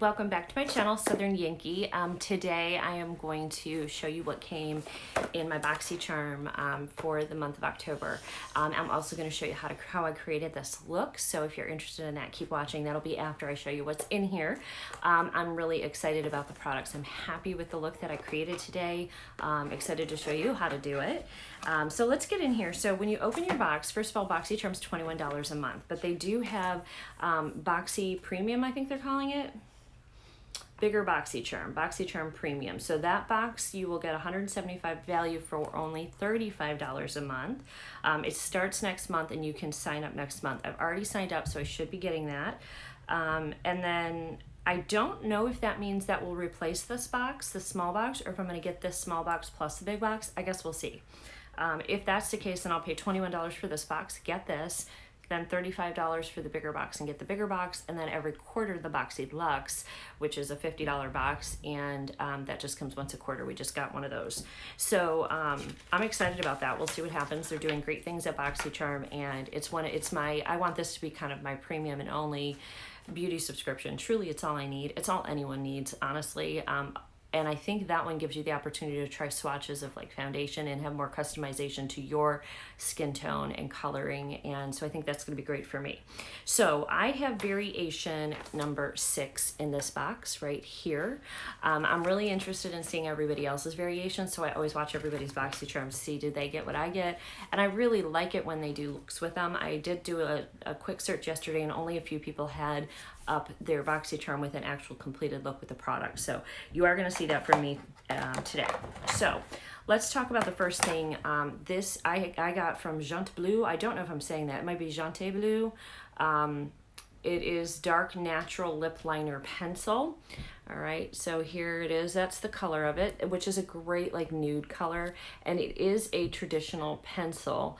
welcome back to my channel, Southern Yankee. Today I am going to show you what came in my Boxycharm for the month of October. I'm also going to show you how I created this look, so if you're interested in that, keep watching. That'll be after I show you what's in here. I'm really excited about the products. I'm happy with the look that I created today. Excited to show you how to do it. So let's get in here. So when you open your box, first of all, Boxycharm's $21 a month, but they do have Boxy Premium, I think they're calling it. Bigger Boxycharm Premium. So that box, you will get $175 value for only $35 a month. It starts next month and you can sign up next month. I've already signed up, so I should be getting that. And then I don't know if that means that will replace this box, the small box, or if I'm gonna get this small box plus the big box. I guess we'll see. If that's the case, then I'll pay $21 for this box, get this, then $35 for the bigger box and get the bigger box, and then every quarter the Boxy Deluxe, which is a $50 box, and that just comes once a quarter. We just got one of those. So I'm excited about that. We'll see what happens. They're doing great things at Boxycharm, and I want this to be kind of my premium and only beauty subscription. Truly, it's all I need. It's all anyone needs, honestly. And I think that one gives you the opportunity to try swatches of like foundation and have more customization to your skin tone and coloring. And so I think that's gonna be great for me. So I have variation number 6 in this box right here. I'm really interested in seeing everybody else's variations. So I always watch everybody's Boxycharm to see, did they get what I get? And I really like it when they do looks with them. I did do a quick search yesterday and only a few people had up their Boxycharm with an actual completed look with the product. So you are gonna see that from me today. So let's talk about the first thing. This I got from Jante Bleu. I don't know if I'm saying that. It might be Jante Bleu. It is Dark Natural Lip Liner Pencil. All right, so here it is. That's the color of it, which is a great like nude color, and it is a traditional pencil.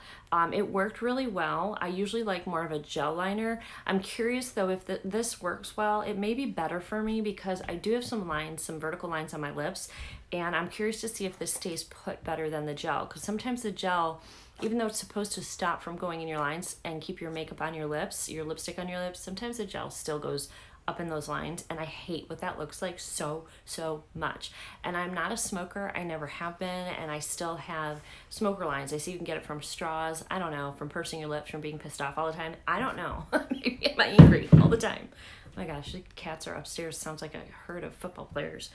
It worked really well. I usually like more of a gel liner. I'm curious though if this works well. It may be better for me because I do have some lines, some vertical lines on my lips, and I'm curious to see if this stays put better than the gel, because sometimes the gel, even though it's supposed to stop from going in your lines and keep your makeup on your lips, your lipstick on your lips, sometimes the gel still goes up in those lines, and I hate what that looks like so much. And I'm not a smoker, I never have been, and I still have smoker lines. I see you can get it from straws, I don't know, from pursing your lips, from being pissed off all the time, I don't know. Maybe I'm angry all the time. Oh my gosh, the cats are upstairs. Sounds like a herd of football players.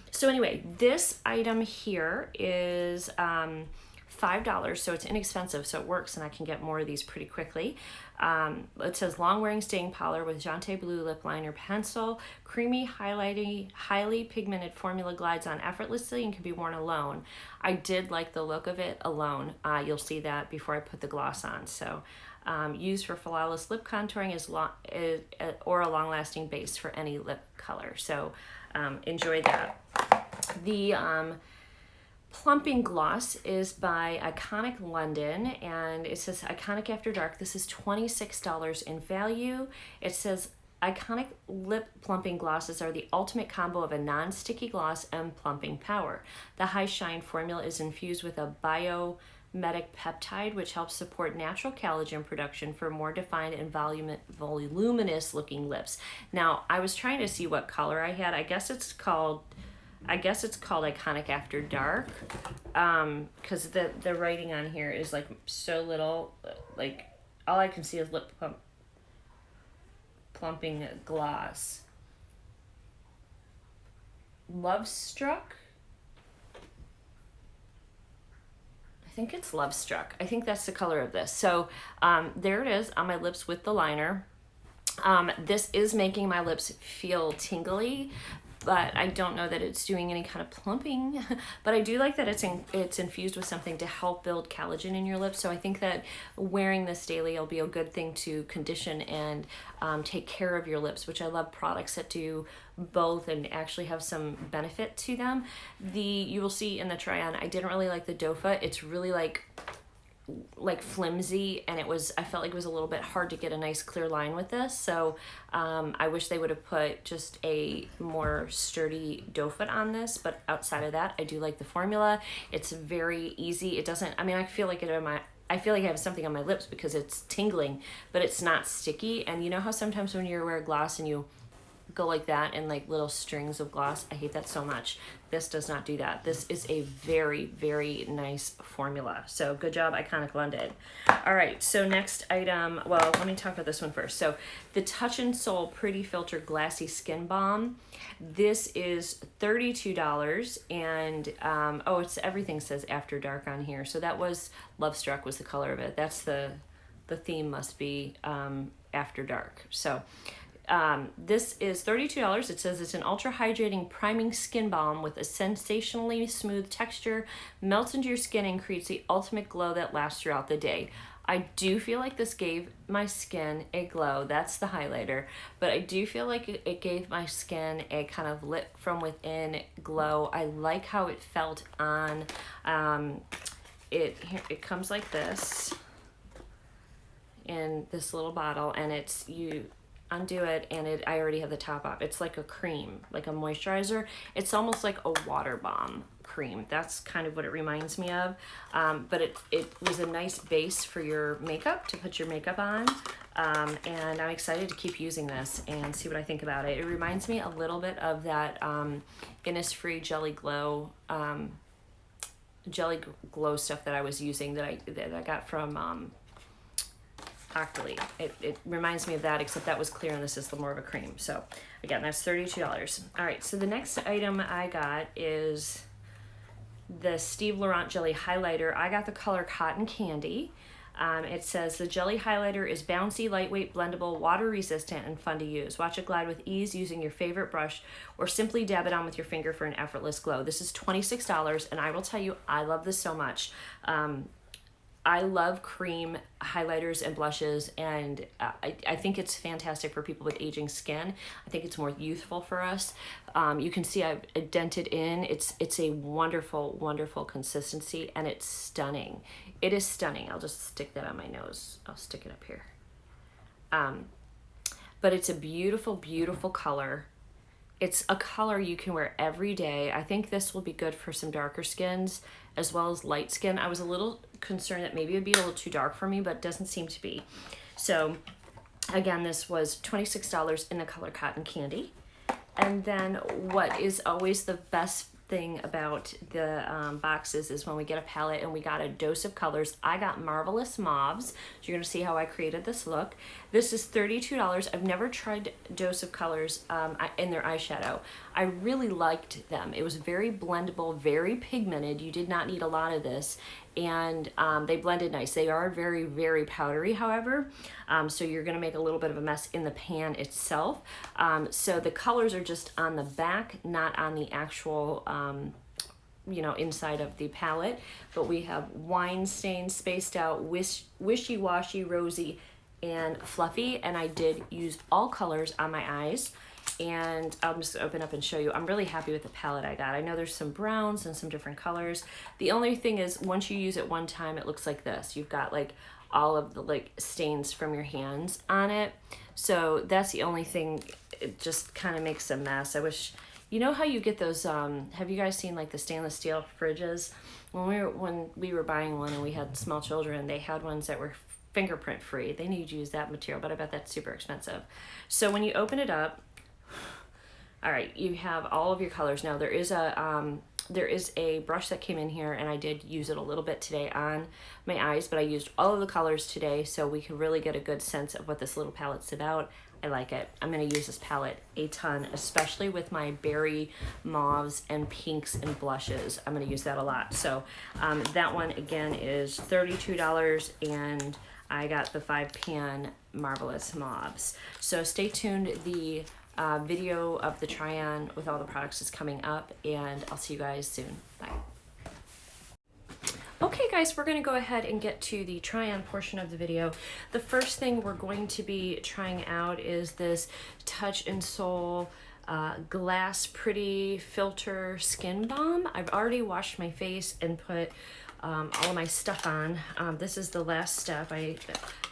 So anyway, this item here is $5, so it's inexpensive, so it works, and I can get more of these pretty quickly. It says long wearing staying powder with Jante Bleu lip liner pencil, creamy highlighting, highly pigmented formula glides on effortlessly and can be worn alone. I did like the look of it alone. You'll see that before I put the gloss on. So used for flawless lip contouring or a long-lasting base for any lip color. So enjoy that. The plumping gloss is by Iconic London, and it says Iconic After Dark. This is $26 in value. It says Iconic lip plumping glosses are the ultimate combo of a non-sticky gloss and plumping power. The high shine formula is infused with a biomimetic peptide, which helps support natural collagen production for more defined and voluminous looking lips. Now, I was trying to see what color I had. I guess it's called Iconic After Dark, because the writing on here is like so little, like all I can see is lip plumping gloss. Love Struck? I think it's Love Struck. I think that's the color of this. So there it is on my lips with the liner. This is making my lips feel tingly, but I don't know that it's doing any kind of plumping. But I do like that it's infused with something to help build collagen in your lips. So I think that wearing this daily will be a good thing to condition and take care of your lips, which I love products that do both and actually have some benefit to them. You will see in the try-on, I didn't really like the dofa. It's really like flimsy, and I felt like it was a little bit hard to get a nice clear line with this. So I wish they would have put just a more sturdy doe foot on this, but outside of that, I do like the formula. It's very easy. It doesn't, I mean, I feel like I feel like I have something on my lips because it's tingling, but it's not sticky. And you know how sometimes when you wear a gloss and you go like that and like little strings of gloss. I hate that so much. This does not do that. This is a very, very nice formula. So good job, Iconic London. All right, so next item, well, let me talk about this one first. So the Touch and Soul Pretty Filter Glassy Skin Balm. This is $32, and oh, it's everything says After Dark on here. So that was Love Struck was the color of it. That's the theme must be After Dark. So this is $32. It says it's an ultra hydrating priming skin balm with a sensationally smooth texture, melts into your skin and creates the ultimate glow that lasts throughout the day. I do feel like this gave my skin a glow. That's the highlighter. It I do feel like it gave my skin a kind of lit from within glow. I like how it felt on. It comes like this in this little bottle, and it's, you undo it and I already have the top off. It's like a cream, like a moisturizer. It's almost like a water bomb cream. That's kind of what it reminds me of. But it was a nice base for your makeup, to put your makeup on. And I'm excited to keep using this and see what I think about it. It reminds me a little bit of that Innisfree Jelly Glow stuff that I was using that I got from October. It reminds me of that, except that was clear and this is more of a cream. So again, that's $32. All right, so the next item I got is the Steve Laurent Jelly Highlighter. I got the color Cotton Candy. It says the jelly highlighter is bouncy, lightweight, blendable, water resistant, and fun to use. Watch it glide with ease using your favorite brush, or simply dab it on with your finger for an effortless glow. This is $26, and I will tell you, I love this so much. I love cream highlighters and blushes, and I think it's fantastic for people with aging skin. I think it's more youthful for us. You can see I've dented in. It's a wonderful, wonderful consistency, and it's stunning. It is stunning. I'll just stick that on my nose. I'll stick it up here. But it's a beautiful, beautiful color. It's a color you can wear every day. I think this will be good for some darker skins as well as light skin. I was a little concerned that maybe it would be a little too dark for me, but it doesn't seem to be. So again, this was $26 in the color Cotton Candy. And then what is always the best thing about the boxes is when we get a palette and we got a dose of colors. I got Marvelous Mauves. So you're going to see how I created this look. This is $32. I've never tried Dose of Colors in their eyeshadow. I really liked them. It was very blendable, very pigmented. You did not need a lot of this. And they blended nice. They are very, very powdery, however. So you're gonna make a little bit of a mess in the pan itself. So the colors are just on the back, not on the actual, inside of the palette. But we have Wine Stain, Spaced Out, Wishy-Washy, Rosy, and Fluffy. And I did use all colors on my eyes. And I'll just open up and show you. I'm really happy with the palette I got. I know there's some browns and some different colors. The only thing is, once you use it one time, it looks like this. You've got like all of the like stains from your hands on it. So that's the only thing. It just kind of makes a mess. I wish, you know how you get those, have you guys seen like the stainless steel fridges? When we were buying one and we had small children, they had ones that were fingerprint free. They need to use that material, but I bet that's super expensive. So when you open it up, all right, you have all of your colors. Now there is a brush that came in here, and I did use it a little bit today on my eyes, but I used all of the colors today so we can really get a good sense of what this little palette's about. I like it. I'm going to use this palette a ton, especially with my berry mauves and pinks and blushes. I'm going to use that a lot. So that one again is $32, and I got the 5-pan Marvelous Mauves. So stay tuned. The video of the try-on with all the products is coming up, and I'll see you guys soon. Bye. Okay guys, we're going to go ahead and get to the try-on portion of the video. The first thing we're going to be trying out is this Touch and Soul Glass Pretty Filter Skin Balm. I've already washed my face and put all of my stuff on. This is the last step. I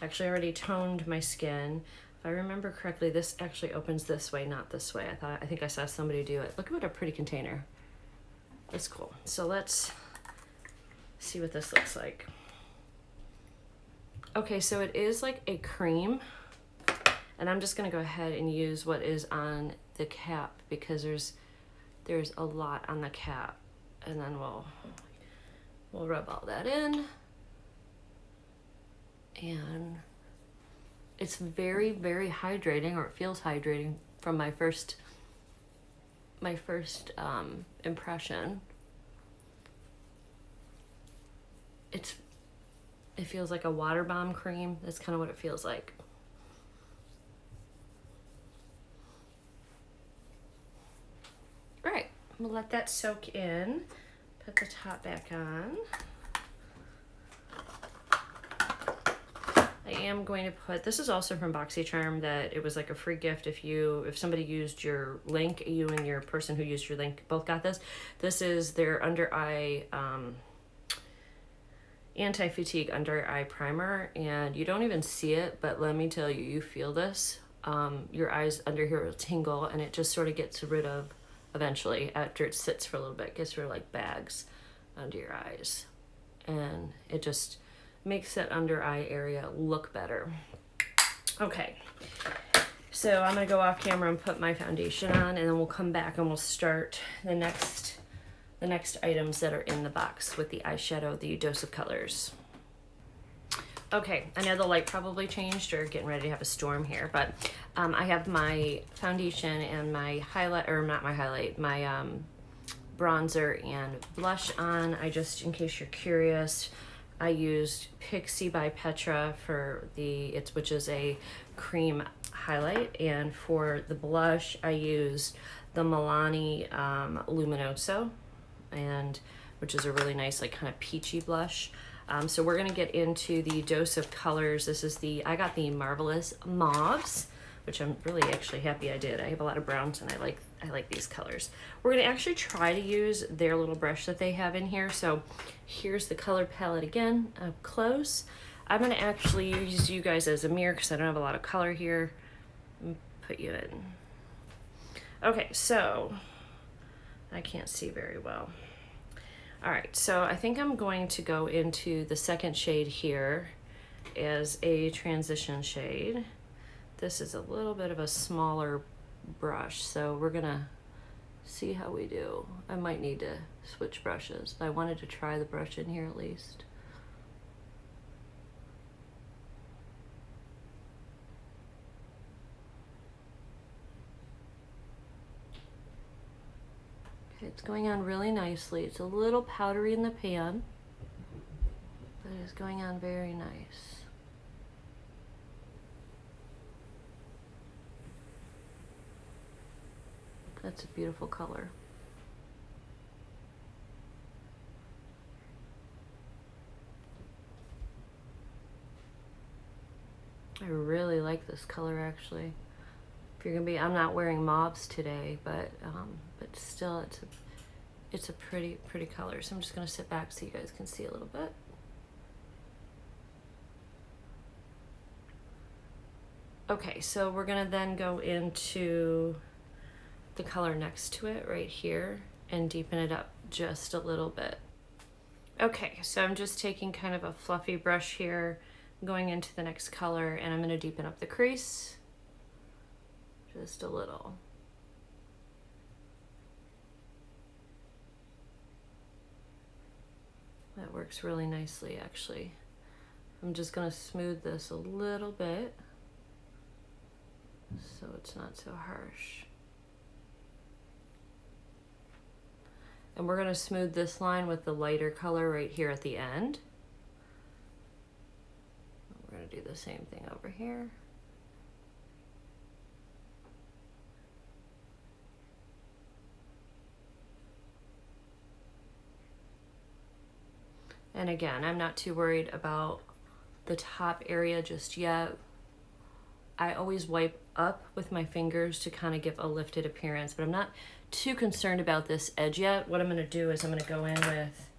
actually already toned my skin. If I remember correctly, this actually opens this way, not this way. I think I saw somebody do it. Look at what a pretty container. It's cool. So let's see what this looks like. Okay, so it is like a cream, And I'm just gonna go ahead and use what is on the cap because there's a lot on the cap. And then we'll rub all that in. And it's very, very hydrating, or it feels hydrating from my first impression. It feels like a water bomb cream. That's kind of what it feels like. All right, we'll let that soak in. Put the top back on. I am going to put, this is also from Boxycharm, that it was like a free gift if somebody used your link, you and your person who used your link both got this. This is their under eye anti-fatigue under eye primer, and you don't even see it, but let me tell you, you feel this. Your eyes under here will tingle, and it just sort of gets rid of, eventually, after it sits for a little bit, gets rid of like bags under your eyes, and it just makes that under eye area look better. Okay, so I'm gonna go off camera and put my foundation on, and then we'll come back and we'll start the next items that are in the box with the eyeshadow, the dose of colors. Okay, I know the light probably changed, or getting ready to have a storm here, but I have my foundation and my highlight, or not my highlight, my bronzer and blush on. I just, in case you're curious, I used Pixie by Petra for which is a cream highlight, and for the blush I used the Milani Luminoso, and which is a really nice, like, kind of peachy blush. So we're gonna get into the dose of colors. This is I got the Marvelous Mauves, which I'm really actually happy I did. I have a lot of browns, and I like these colors. We're gonna actually try to use their little brush that they have in here. So here's the color palette again, up close. I'm gonna actually use you guys as a mirror because I don't have a lot of color here. Put you in. Okay, so I can't see very well. All right, so I think I'm going to go into the second shade here as a transition shade. This is a little bit of a smaller brush, so we're gonna see how we do. I might need to switch brushes, but I wanted to try the brush in here at least. It's going on really nicely. It's a little powdery in the pan, but it's going on very nice. That's a beautiful color. I really like this color, actually. If you're gonna be, I'm not wearing mauves today, but still, it's a pretty color. So I'm just gonna sit back so you guys can see a little bit. Okay, so we're gonna then go into the color next to it right here and deepen it up just a little bit. Okay, so I'm just taking kind of a fluffy brush here, going into the next color, and I'm gonna deepen up the crease just a little. That works really nicely, actually. I'm just gonna smooth this a little bit so it's not so harsh. And we're gonna smooth this line with the lighter color right here at the end. We're gonna do the same thing over here. And again, I'm not too worried about the top area just yet. I always wipe up with my fingers to kind of give a lifted appearance, but I'm not too concerned about this edge yet. What I'm gonna do is I'm gonna go in with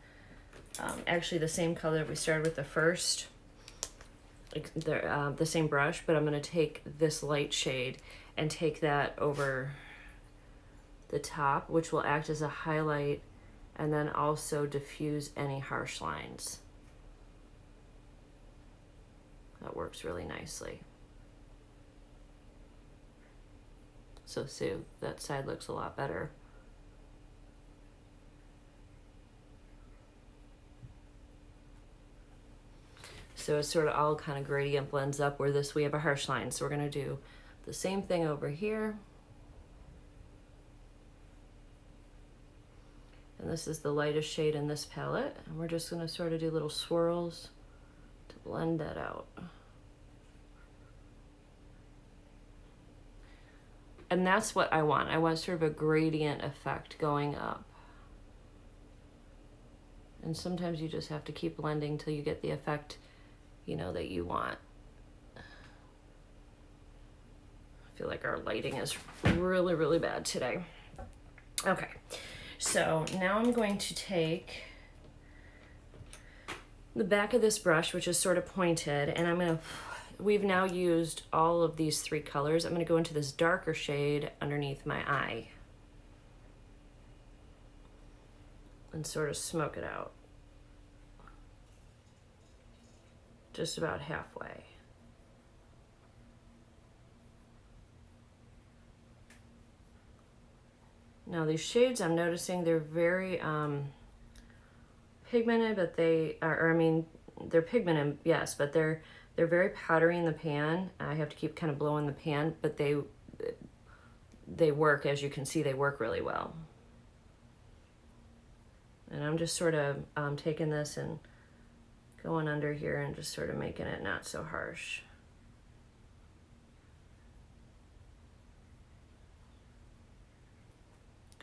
actually the same color we started with the first, like the same brush, but I'm gonna take this light shade and take that over the top, which will act as a highlight and then also diffuse any harsh lines. That works really nicely. So see, that side looks a lot better. So it's sort of all kind of gradient blends up, where this we have a harsh line. So we're gonna do the same thing over here. And this is the lightest shade in this palette. And we're just gonna sort of do little swirls to blend that out. And that's what I want. I want sort of a gradient effect going up. And sometimes you just have to keep blending till you get the effect, you know, that you want. I feel like our lighting is really, really bad today. Okay, so now I'm going to take the back of this brush, which is sort of pointed, and I'm gonna, we've now used all of these three colors. I'm gonna go into this darker shade underneath my eye and sort of smoke it out. Just about halfway. Now these shades, I'm noticing they're very pigmented, but they are, or I mean, they're pigmented, yes, but they're very powdery in the pan. I have to keep kind of blowing the pan, but they work, as you can see, they work really well. And I'm just sort of taking this and going under here and just sort of making it not so harsh.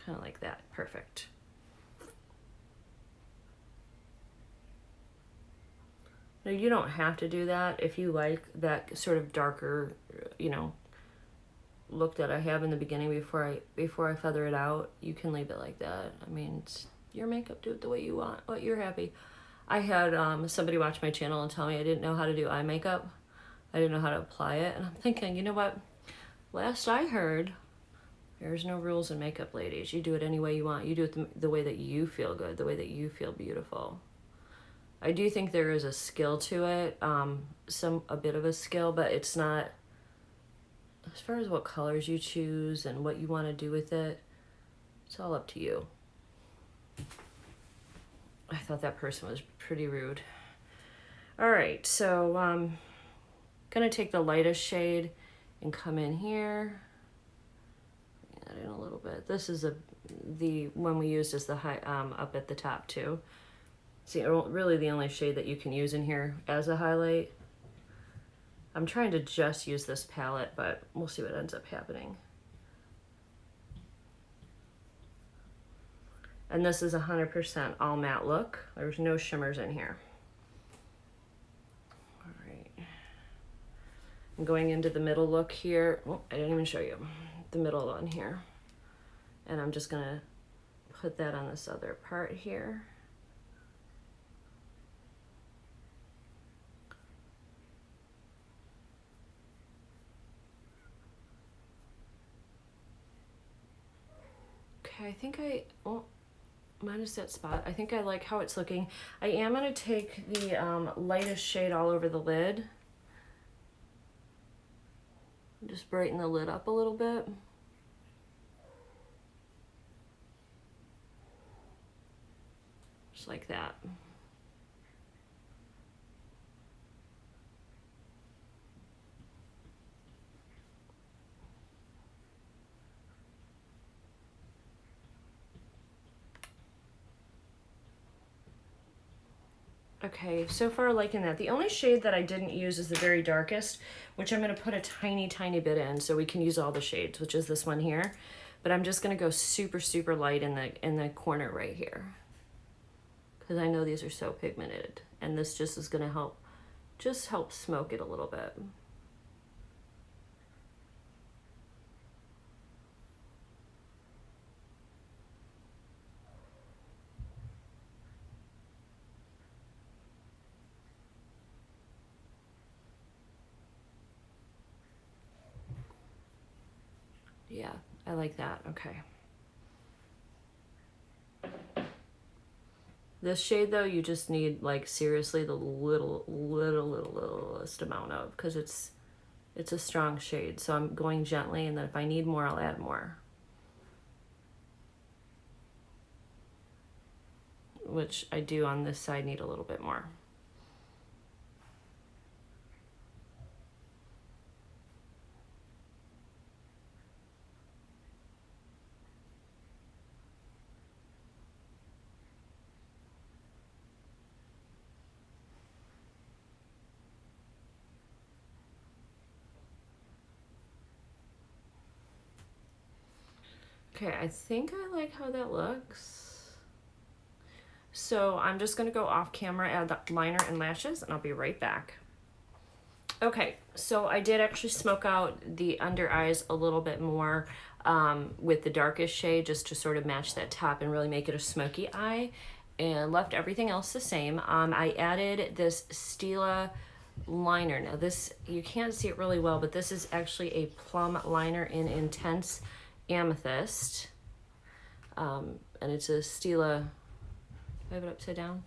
Kind of like that, perfect. Now you don't have to do that. If you like that sort of darker, you know, look that I have in the beginning before I feather it out, you can leave it like that. I mean, it's your makeup, do it the way you want, what you're happy. I had somebody watch my channel and tell me I didn't know how to do eye makeup. I didn't know how to apply it, and I'm thinking, you know what? Last I heard, there's no rules in makeup, ladies. You do it any way you want. You do it the way that you feel good, the way that you feel beautiful. I do think there is a skill to it, a bit of a skill, but it's not, as far as what colors you choose and what you want to do with it, it's all up to you. I thought that person was pretty rude. All right, so I'm gonna take the lightest shade and come in here. Add in a little bit. This is the one we used as the high up at the top too. See, really the only shade that you can use in here as a highlight. I'm trying to just use this palette, but we'll see what ends up happening. And this is 100% all matte look. There's no shimmers in here. All right. I'm going into the middle look here. Oh, I didn't even show you the middle one here. And I'm just gonna put that on this other part here. Okay, I think minus that spot. I think I like how it's looking. I am gonna take the lightest shade all over the lid. Just brighten the lid up a little bit. Just like that. Okay, so far liking that. The only shade that I didn't use is the very darkest, which I'm gonna put a tiny, tiny bit in so we can use all the shades, which is this one here. But I'm just gonna go super, super light in the corner right here, because I know these are so pigmented, and this just is gonna help smoke it a little bit. Yeah, I like that. Okay. This shade though, you just need like seriously the littlest amount of, because it's It's a strong shade, so I'm going gently, and then if I need more, I'll add more. Which I do on this side need a little bit more. Okay, I think I like how that looks. So I'm just gonna go off camera, add the liner and lashes, and I'll be right back. Okay, so I did actually smoke out the under eyes a little bit more with the darkest shade, just to sort of match that top and really make it a smoky eye, and left everything else the same. I added this Stila liner. Now this, you can't see it really well, but this is actually a plum liner in Intense Amethyst. And it's a Stila, I have it upside down.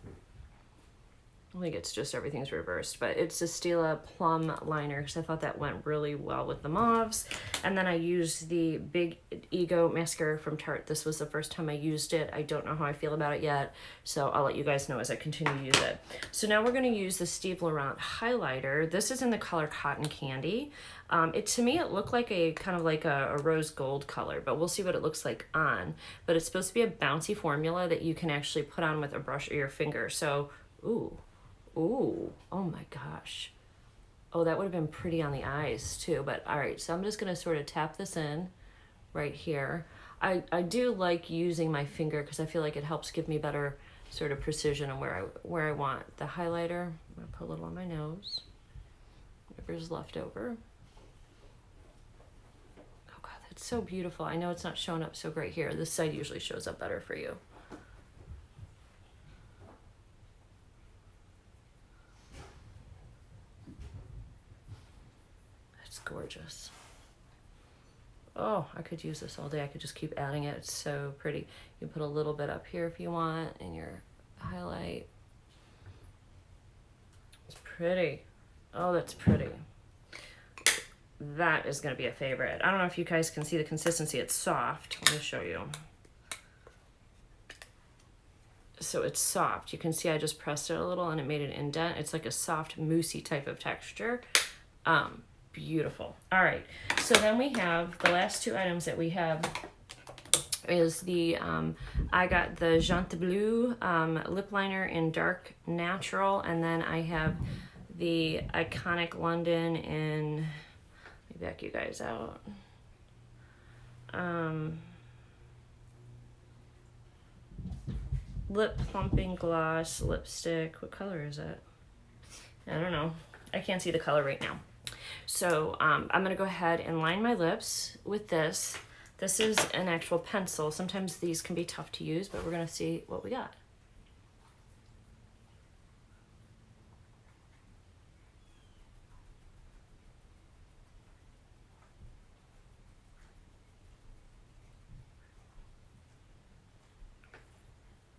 I think it's just everything's reversed, but it's a Stila plum liner because I thought that went really well with the mauves. And then I used the Big Ego mascara from Tarte. This was the first time I used it. I don't know how I feel about it yet, so I'll let you guys know as I continue to use it. So now we're going to use the Steve Laurent highlighter. This is in the color Cotton Candy. To me, it looked like a kind of like a rose gold color, but we'll see what it looks like on. But it's supposed to be a bouncy formula that you can actually put on with a brush or your finger. So, ooh, oh my gosh. Oh, that would have been pretty on the eyes too, but all right, so I'm just gonna sort of tap this in right here. I do like using my finger because I feel like it helps give me better sort of precision on where I want the highlighter. I'm gonna put a little on my nose, whatever's left over. Oh God, that's so beautiful. I know it's not showing up so great here. This side usually shows up better for you. Gorgeous. Oh, I could use this all day. I could just keep adding it. It's so pretty. You put a little bit up here if you want in your highlight. It's pretty. Oh, that's pretty. That is going to be a favorite. I don't know if you guys can see the consistency. It's soft. Let me show you. So it's soft. You can see I just pressed it a little and it made an indent. It's like a soft, moussey type of texture. Beautiful. All right, so then we have the last two items that we have is the I got the Jante Bleu lip liner in Dark Natural, and then I have the Iconic London in, let me back you guys out, lip plumping gloss lipstick. What color is it? I don't know. I can't see the color right now. So I'm going to go ahead and line my lips with this. This is an actual pencil. Sometimes these can be tough to use, but we're going to see what we got.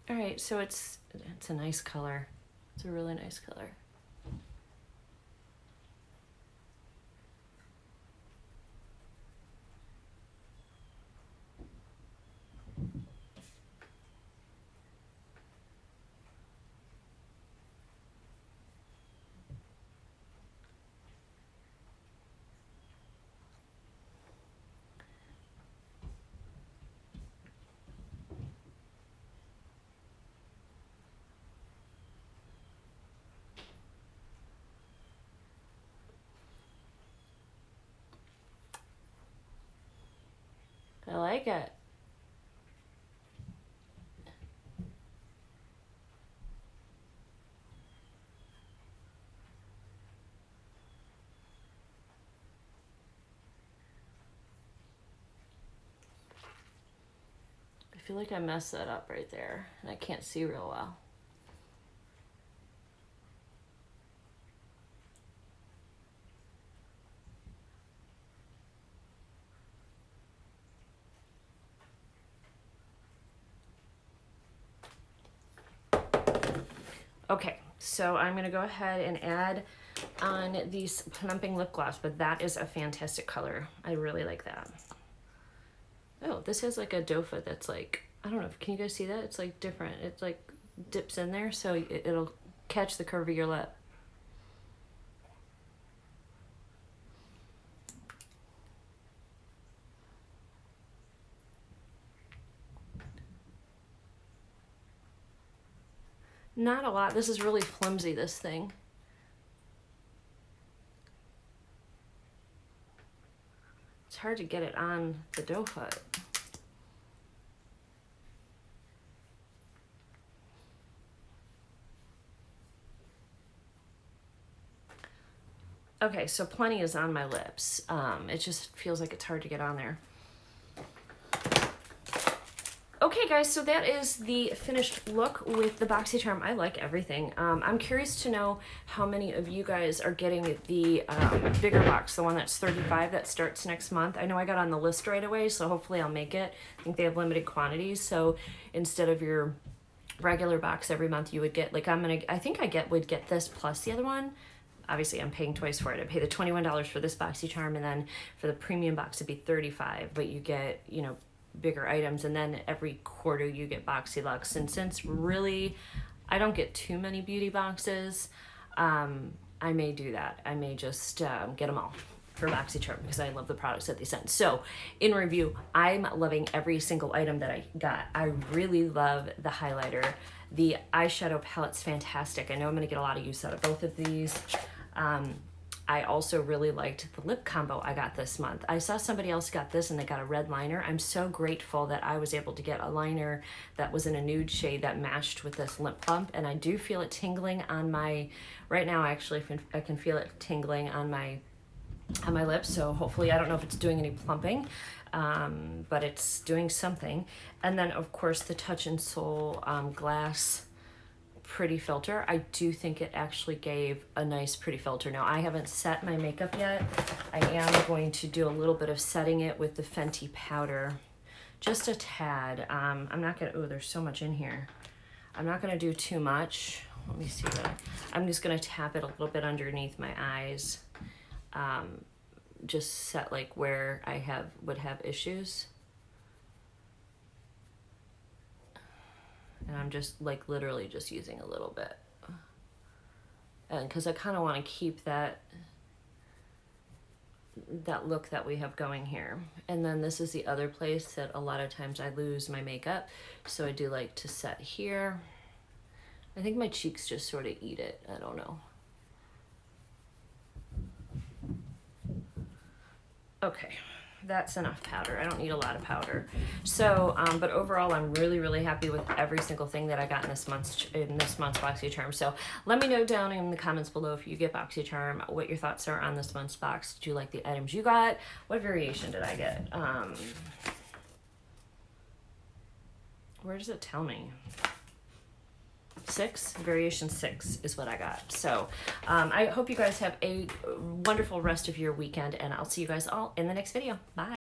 All right, so it's a nice color. It's a really nice color. I like it. I feel like I messed that up right there, and I can't see real well. Okay, so I'm gonna go ahead and add on these plumping lip gloss, but that is a fantastic color. I really like that. Oh, this has like a doe foot that's like, I don't know, can you guys see that? It's like different. It's like dips in there, so it'll catch the curve of your lip. Not a lot. This is really flimsy, this thing. It's hard to get it on the doe foot. Okay, so plenty is on my lips. It just feels like it's hard to get on there. Okay guys, so that is the finished look with the Boxycharm. I like everything. I'm curious to know how many of you guys are getting the bigger box, the one that's 35 that starts next month. I know I got on the list right away, so hopefully I'll make it. I think they have limited quantities, so instead of your regular box every month, you would get, like, I think would get this plus the other one. Obviously, I'm paying twice for it. I pay the $21 for this Boxycharm, and then for the premium box, it'd be $35, but you get, you know, bigger items, and then every quarter you get Boxy Luxe. And since really I don't get too many beauty boxes, I may do that. I may just get them all for Boxycharm because I love the products that they send. So in review, I'm loving every single item that I got. I really love the highlighter. The eyeshadow palette's fantastic. I know I'm gonna get a lot of use out of both of these. I also really liked the lip combo I got this month. I saw somebody else got this and they got a red liner. I'm so grateful that I was able to get a liner that was in a nude shade that matched with this lip plump, and I do feel it tingling on my, right now actually I can feel it tingling on my lips, so hopefully, I don't know if it's doing any plumping, but it's doing something. And then of course the Touch in Soul glass pretty filter. I do think it actually gave a nice pretty filter. Now I haven't set my makeup yet. I am going to do a little bit of setting it with the Fenty powder, just a tad. I'm not gonna, oh, there's so much in here. I'm not gonna do too much. Let me see what I'm just gonna tap it a little bit underneath my eyes. Just set like where I would have issues. And I'm just like literally just using a little bit. And because I kind of want to keep that look that we have going here. And then this is the other place that a lot of times I lose my makeup. So I do like to set here. I think my cheeks just sort of eat it. I don't know. Okay, that's enough powder. I don't need a lot of powder. So, but overall, I'm really, really happy with every single thing that I got in this month's Boxycharm. So let me know down in the comments below if you get Boxycharm, what your thoughts are on this month's box. Did you like the items you got? What variation did I get? Where does it tell me? 6, variation 6 is what I got. So I hope you guys have a wonderful rest of your weekend, and I'll see you guys all in the next video. Bye.